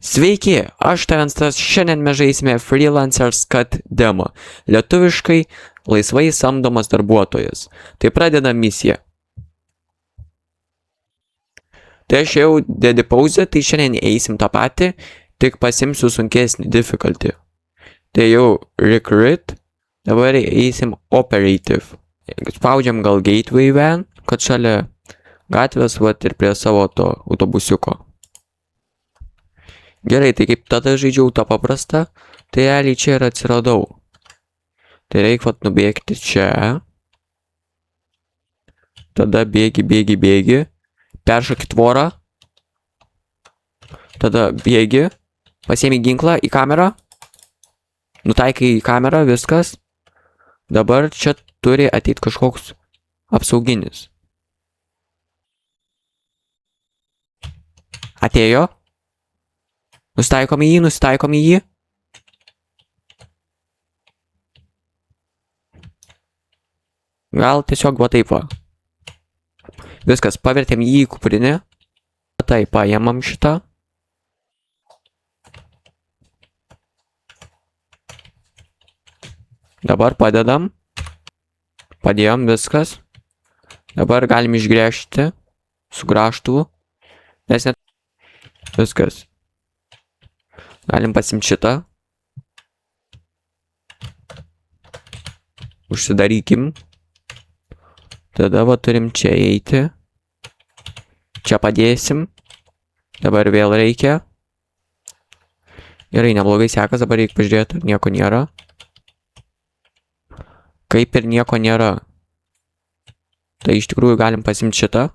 Sveiki, aš Taventas, šiandien mes žaisime Freelancers Cut demo, lietuviškai laisvai samdomas darbuotojas. Tai pradedam misiją. Tai aš jau dedi pauzę, tai šiandien eisim tą patį, tik pasimsiu sunkesnį difficulty. Tai jau recruit, dabar eisim operative. Spaudžiam gal gateway van, kad šalia gatvės vat ir prie savo to autobusiuko. Gerai, tai kaip tada žaidžiau tą paprastą, tai realiai čia ir atsiradau. Tai reikia vat nubėgti čia. Tada bėgi. Peršoki tvorą. Tada bėgi. Pasiemi ginklą į kamerą. Nutaikai į kamerą, viskas. Dabar čia turi ateit kažkoks apsauginis. Atėjo. Nustaikom į jį. Gal tiesiog va taip va. Viskas, pavertėm jį į kuprinę. Tai paėmam šitą. Dabar padedam. Padėjom viskas. Dabar galim išgręžti su grąžtuvu. Nes net viskas. Galim pasimti šitą. Užsidarykim. Tada va turim čia eiti. Čia padėsim. Dabar vėl reikia. Gerai, neblogai sekas, dabar reikia pažiūrėti, ar nieko nėra. Kaip ir nieko nėra. Tai iš tikrųjų galim pasimti šitą.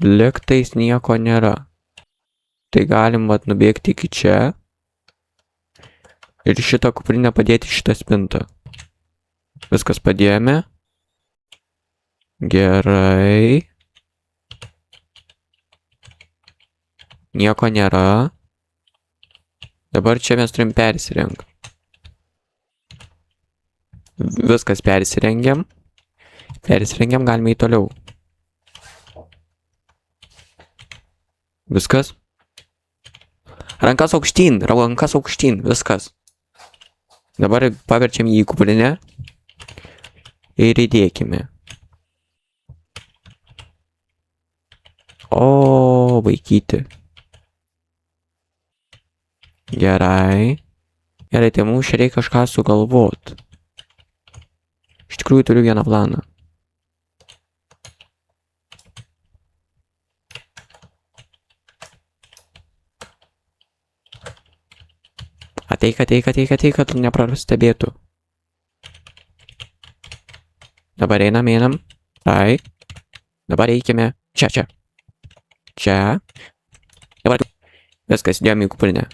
Liktais nieko nėra. Tai galim vat nubėgti iki čia. Ir šitą kuprinę padėti šitą spintą. Viskas padėjome. Gerai. Nieko nėra. Dabar čia mes turim persirengti. Viskas persirengiam. Persirengiam, galime į toliau. Viskas. Rankas aukštyn, viskas. Dabar paverčiam jį į kuprinę. Ir įdėkime. O, vaikyti. Gerai. Gerai, tai mums čia reikia kažką sugalvot. Iš tikrųjų turiu vieną planą. Ateik, kad neprastebėtų. Dabar einam. Tai. Dabar eikime. Čia. Dabar viskas, dėjom į kuprinę.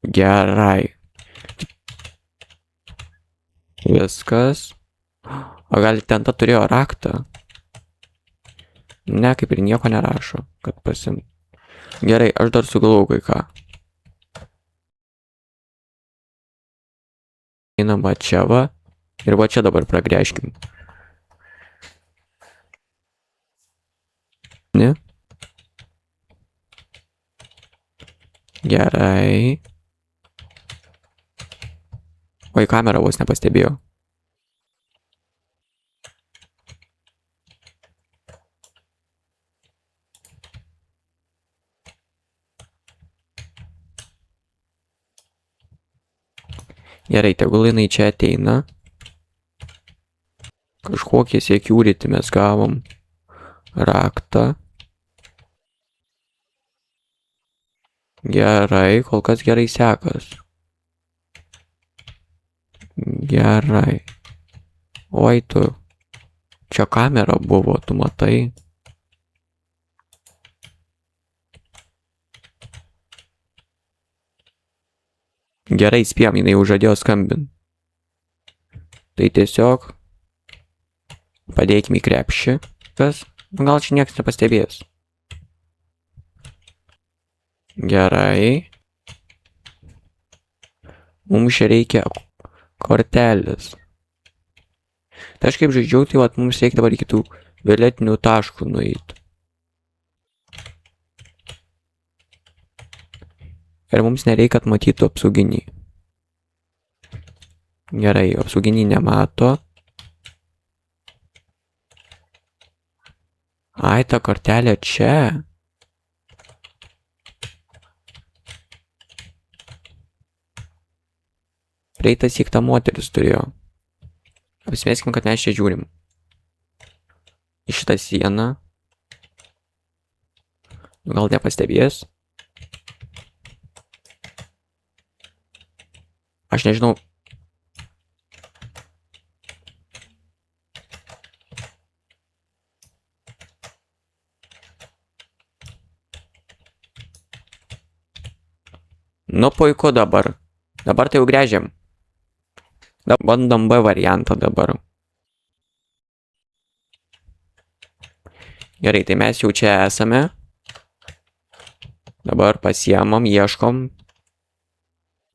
Gerai. Viskas. O gal ten ta turėjo raktą? Ne, kaip ir nieko nerašo, kad pasim. Gerai, aš dar sugalvojau kai ką. Einam va čia va. Ir va čia dabar pragręžkim. Ne? Gerai. Oi, kamera vos nepastebėjo. Gerai, tegul jinai čia ateina. Kažkokį security mes gavom. Raktą. Gerai, kol kas gerai sekas. Gerai. Oi tu. Čia kamera buvo, tu matai. Gerai, spėjom, jinai užžadėjo skambinti. Tai tiesiog padėkime į krepšį. Kas? Gal čia niekas nepastebės. Gerai. Mums čia reikia kortelės. Tai aš kaip žaidžiau, tai vat mums reikia dabar iki tų violetinių taškų nueiti. Ir mums nereikia, kad matytų apsauginį. Gerai, apsauginį nemato. Ai, ta kortelė čia. Praeitas įk ta moteris turėjo. Apsimėskim, kad mes čia žiūrim. Į šitą sieną. Gal nepastebės? Aš nežinau. Nu puiku dabar. Dabar tai jau gręžiam. Bandom B variantą dabar. Gerai, tai mes jau čia esame. Dabar pasiemam, ieškom.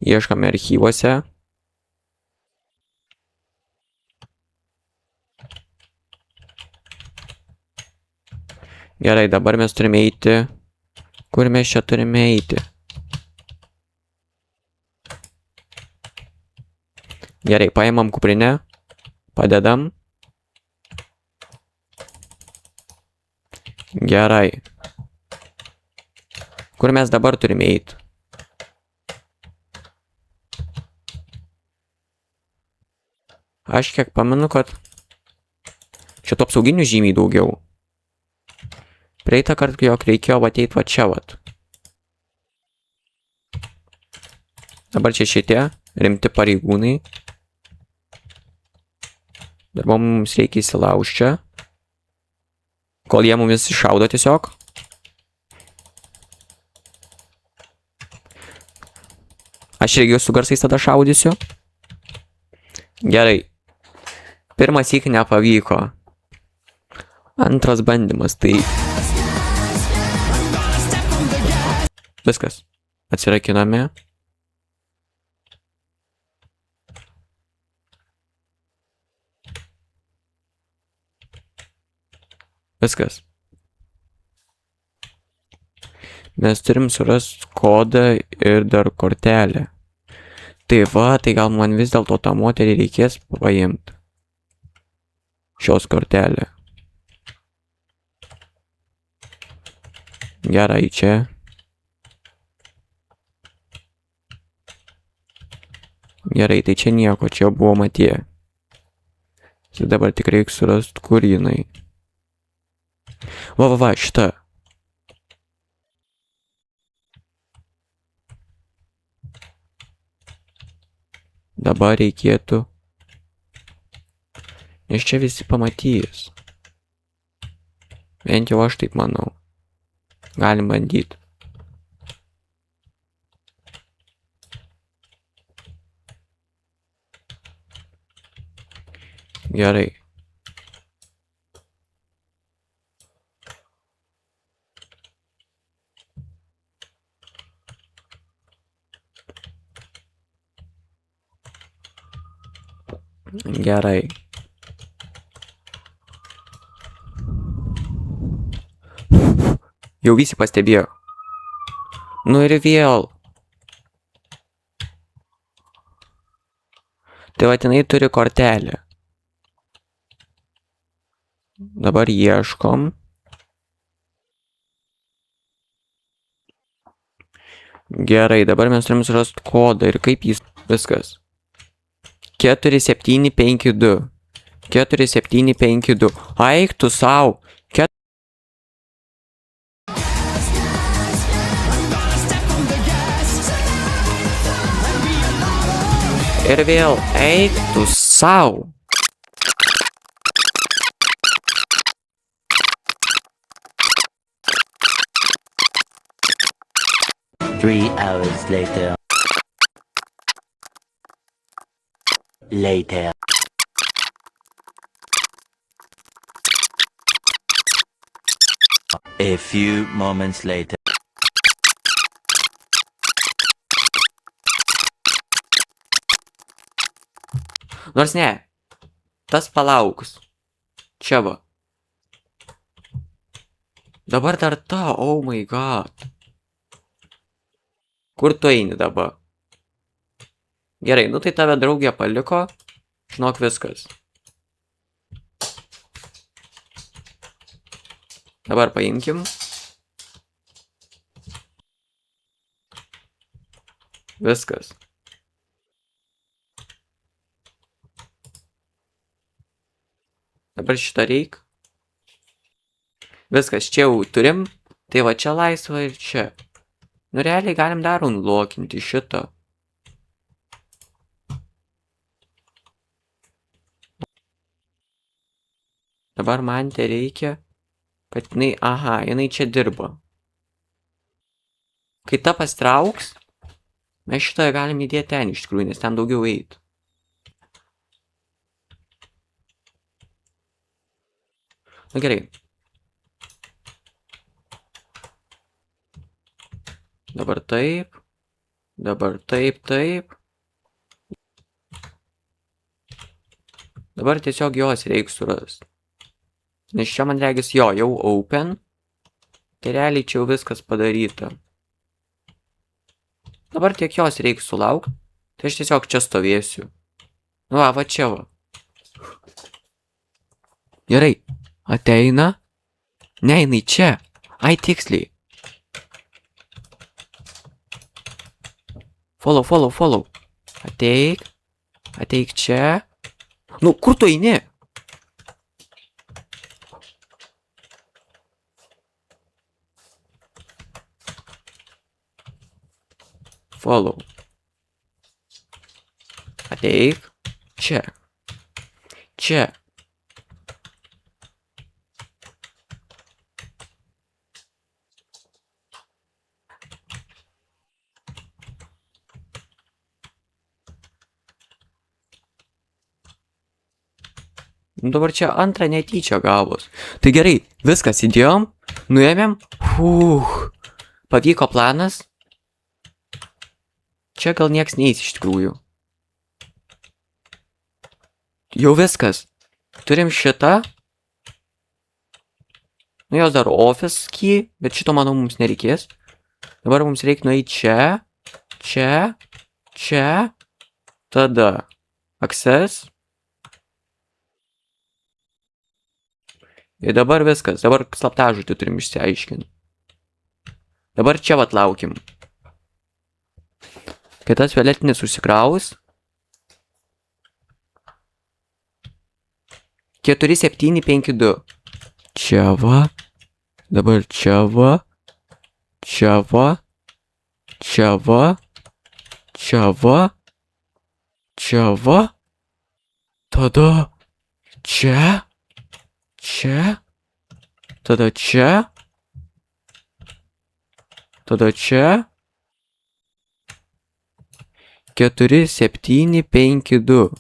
Ieškame archyvuose. Gerai, dabar mes turime eiti. Kur mes čia turime eiti? Gerai, paimam kuprinę. Padedam. Gerai. Kur mes dabar turime eiti? Aš kiek pamenu, kad šito apsauginių žymiai daugiau. Praeitą kartą, jog reikėjo ateit va čia vat. Dabar čia šitie rimti pareigūnai. Dabar mums reikia įsilaužti čia. Kol jie mumis iššaudo tiesiog. Aš irgi su garsais tada šaudysiu. Gerai. Pirmas syk nepavyko. Antras bandymas, tai... Viskas. Atsirakiname. Viskas. Mes turim surasti kodą ir dar kortelę. Tai va, tai gal man vis dėlto tą moterį reikės paimti. Šios kortelę. Gerai, čia. Gerai, tai čia nieko, čia buvo Matija. Tai dabar tik reikia surasti, kur jinai. Va, šita. Dabar reikėtų. Nes čia visi pamatys. Bent jau aš taip manau. Galim bandyti. Gerai. Gerai. Jau visi pastebėjo. Nu ir vėl. Tai va, jinai turi kortelę. Dabar ieškom. Gerai, dabar mes turim surasti kodą ir kaip jis... Viskas. 4752. 4752. Aik tu sau. Ir vėl eik tu sau. Three hours later. A few moments later. Nors ne. Tas palauks. Čia va. Dabar dar ta, oh my god. Kur tu eini dabar? Gerai, nu tai tave draugė paliko. Žinok viskas. Dabar paimkim. Viskas. Dabar šitą reik. Viskas, čia jau turim. Tai va čia laisva ir čia. Nu realiai galim dar unlockinti šitą. Dabar man tai reikia, kad jinai, aha, jinai čia dirba. Kai ta pastrauks, mes šitą galim įdėti ten iš tikrųjų, nes ten daugiau eit. Nu gerai. Dabar taip. Dabar taip, taip. Dabar tiesiog jos reiks surast. Nes čia man regis jo, jau open. Tai realiai čia jau viskas padaryta. Dabar tiek jos reiks sulaukti. Tai aš tiesiog čia stovėsiu. Nu va čia va. Gerai. Ateina. Ne, jinai čia. Ai, tiksliai. Follow. Ateik. Ateik čia. Nu, kur tu eini? Follow. Ateik. Čia. Čia. Dabar čia antrą netyčia gavus. Tai gerai, viskas įdėjom, nuėmėm. Pavyko planas. Čia gal nieks neis iš tikrųjų. Jau viskas. Turim šitą. Nu jos dar office key, bet šito manau mums nereikės. Dabar mums reikia nueiti čia. Čia. Čia. Tada. Access. Ir dabar viskas. Dabar slaptažodį turim išsiaiškinti. Dabar čia vat laukim. Kai tas violetinis užsikraus. 4, 7, 5, 2. Čia va. Dabar čia va. Čia va. Čia va. Čia va. Čia va. Tada čia. Čia. Tada čia. Tada čia. 4, 7, 5, 2.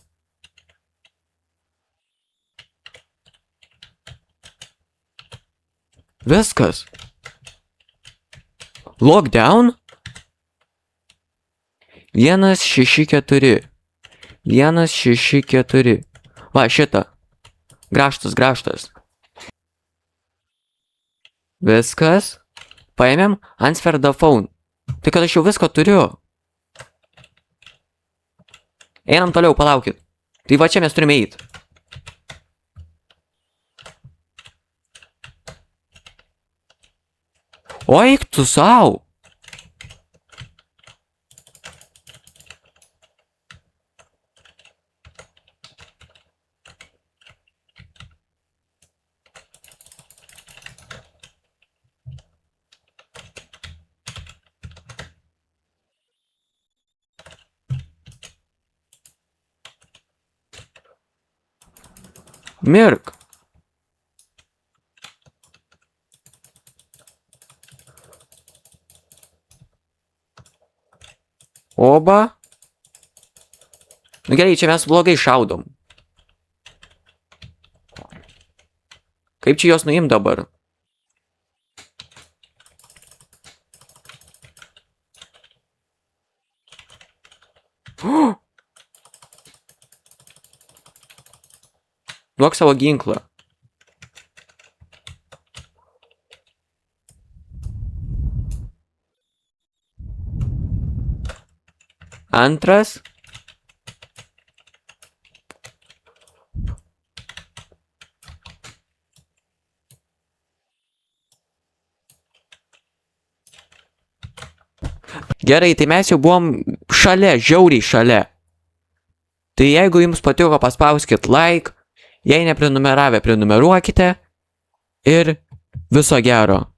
Viskas. Lockdown. 1, 6, 4. 1, 6, 4. Va, šitą. Grąžtas. Viskas. Paėmėm. Answer the phone. Tai kad aš jau visko turiu. Einam toliau, palaukit. Tai va čia mes turime eiti. O eik tu sau. Mirk. Oba. Nu gerai, čia mes blogai šaudom. Kaip čia jos nuimt dabar? Duok savo ginklą. Antras. Gerai, tai mes jau buvom šalia, žiauriai šalia. Tai jeigu jums patiko, paspauskit like, jei neprenumeravę, prenumeruokite ir viso gero.